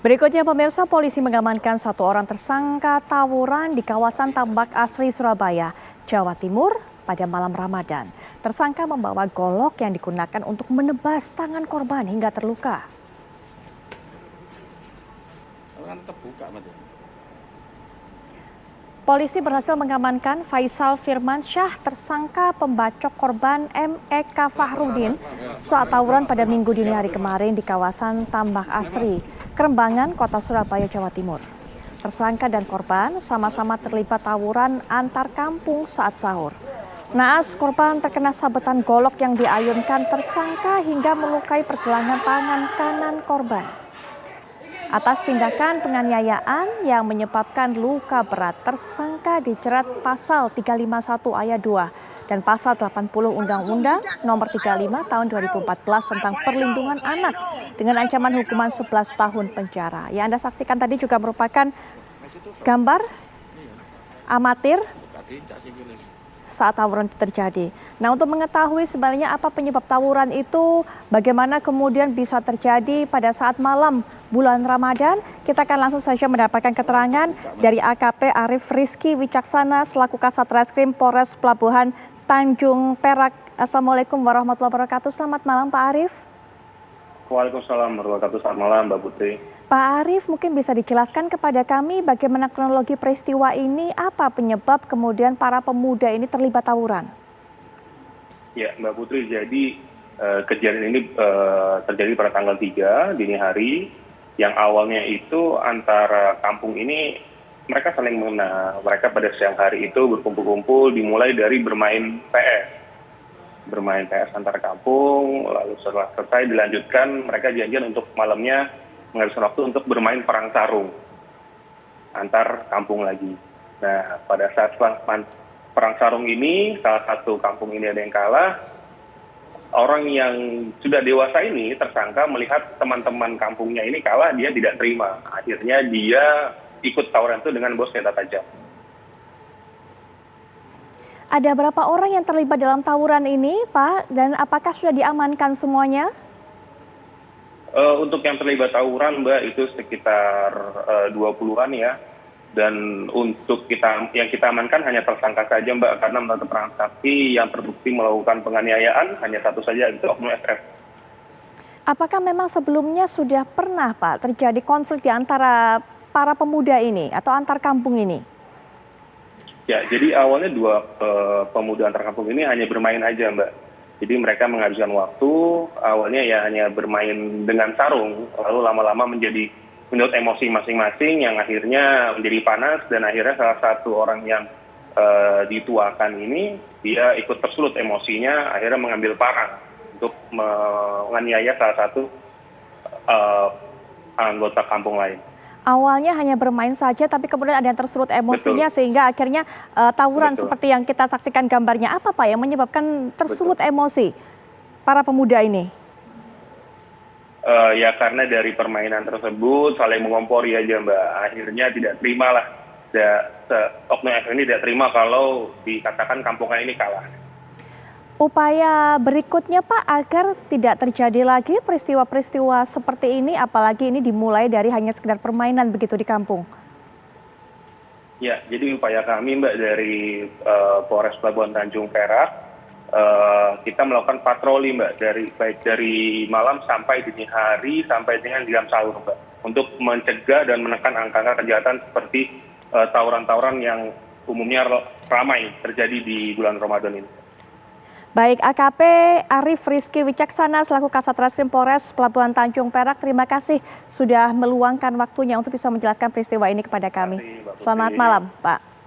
Berikutnya pemirsa, polisi mengamankan satu orang tersangka tawuran di kawasan Tambak Asri, Surabaya, Jawa Timur pada malam Ramadan. Tersangka membawa golok yang digunakan untuk menebas tangan korban hingga terluka. Polisi berhasil mengamankan Faisal Firmansyah, tersangka pembacok korban MEK Fahrudin saat tawuran pada Minggu dini hari kemarin di kawasan Tambak Asri, Kerembangan, Kota Surabaya, Jawa Timur. Tersangka dan korban sama-sama terlibat tawuran antar kampung saat sahur. Naas korban terkena sabetan golok yang diayunkan tersangka hingga melukai pergelangan tangan kanan korban. Atas tindakan penganiayaan yang menyebabkan luka berat, tersangka dijerat pasal 351 ayat 2 dan pasal 80 Undang-Undang Nomor 35 Tahun 2014 tentang Perlindungan Anak dengan ancaman hukuman 11 tahun penjara. Yang Anda saksikan tadi juga merupakan gambar amatir saat tawuran itu terjadi. Nah, untuk mengetahui sebenarnya apa penyebab tawuran itu, bagaimana kemudian bisa terjadi pada saat malam bulan Ramadan, kita akan langsung saja mendapatkan keterangan dari AKP Arif Rizky Wicaksana selaku Kasat Reskrim Polres Pelabuhan Tanjung Perak. Assalamualaikum warahmatullahi wabarakatuh. Selamat malam Pak Arif. Waalaikumsalam warahmatullahi wabarakatuh. Selamat malam Mbak Putri. Pak Arif, mungkin bisa dijelaskan kepada kami bagaimana kronologi peristiwa ini, apa penyebab kemudian para pemuda ini terlibat tawuran? Ya Mbak Putri, jadi kejadian ini terjadi pada tanggal 3 dini hari, yang awalnya itu antara kampung ini mereka saling mengenal. Mereka pada siang hari itu berkumpul-kumpul dimulai dari bermain PS antar kampung, lalu setelah selesai dilanjutkan mereka janjian untuk malamnya menghabiskan waktu untuk bermain perang sarung antar kampung lagi. Nah, pada saat perang sarung ini, salah satu kampung ini ada yang kalah. Orang yang sudah dewasa ini, tersangka, melihat teman-teman kampungnya ini kalah, dia tidak terima. Akhirnya dia ikut tawuran itu dengan bawa senjata tajam. Ada berapa orang yang terlibat dalam tawuran ini, Pak? Dan apakah sudah diamankan semuanya? Untuk yang terlibat tawuran, Mbak, itu sekitar 20-an ya. Dan untuk yang kita amankan hanya tersangka saja, Mbak, karena menurut keterangan saksi yang terbukti melakukan penganiayaan hanya satu saja, itu Oknum FF. Apakah memang sebelumnya sudah pernah, Pak, terjadi konflik di antara para pemuda ini atau antar kampung ini? Ya, jadi awalnya dua pemuda antar kampung ini hanya bermain aja, Mbak. Jadi mereka menghabiskan waktu, awalnya ya hanya bermain dengan sarung, lalu lama-lama menjadi menyedot emosi masing-masing yang akhirnya menjadi panas, dan akhirnya salah satu orang yang dituakan ini, dia ikut tersulut emosinya, akhirnya mengambil parang untuk menganiaya salah satu anggota kampung lain. Awalnya hanya bermain saja, tapi kemudian ada yang tersulut emosinya. Betul. Sehingga akhirnya tawuran. Betul. Seperti yang kita saksikan gambarnya. Apa Pak yang menyebabkan tersulut. Betul. Emosi para pemuda ini? Ya karena dari permainan tersebut saling mengompori aja, Mbak. Akhirnya tidak terima lah. Oknum FF ini tidak terima kalau dikatakan kampungnya ini kalah. Upaya berikutnya Pak agar tidak terjadi lagi peristiwa-peristiwa seperti ini, apalagi ini dimulai dari hanya sekedar permainan begitu di kampung. Ya, jadi upaya kami, Mbak, dari Polres Pelabuhan Tanjung Perak, kita melakukan patroli, Mbak, baik dari malam sampai dini hari sampai dengan jam sahur, Mbak, untuk mencegah dan menekan angka kejahatan seperti tawuran-tawuran yang umumnya ramai terjadi di bulan Ramadan ini. Baik, AKP Arif Rizky Wicaksana selaku Kasat Reskrim Polres Pelabuhan Tanjung Perak, terima kasih sudah meluangkan waktunya untuk bisa menjelaskan peristiwa ini kepada kami. Selamat malam, Pak.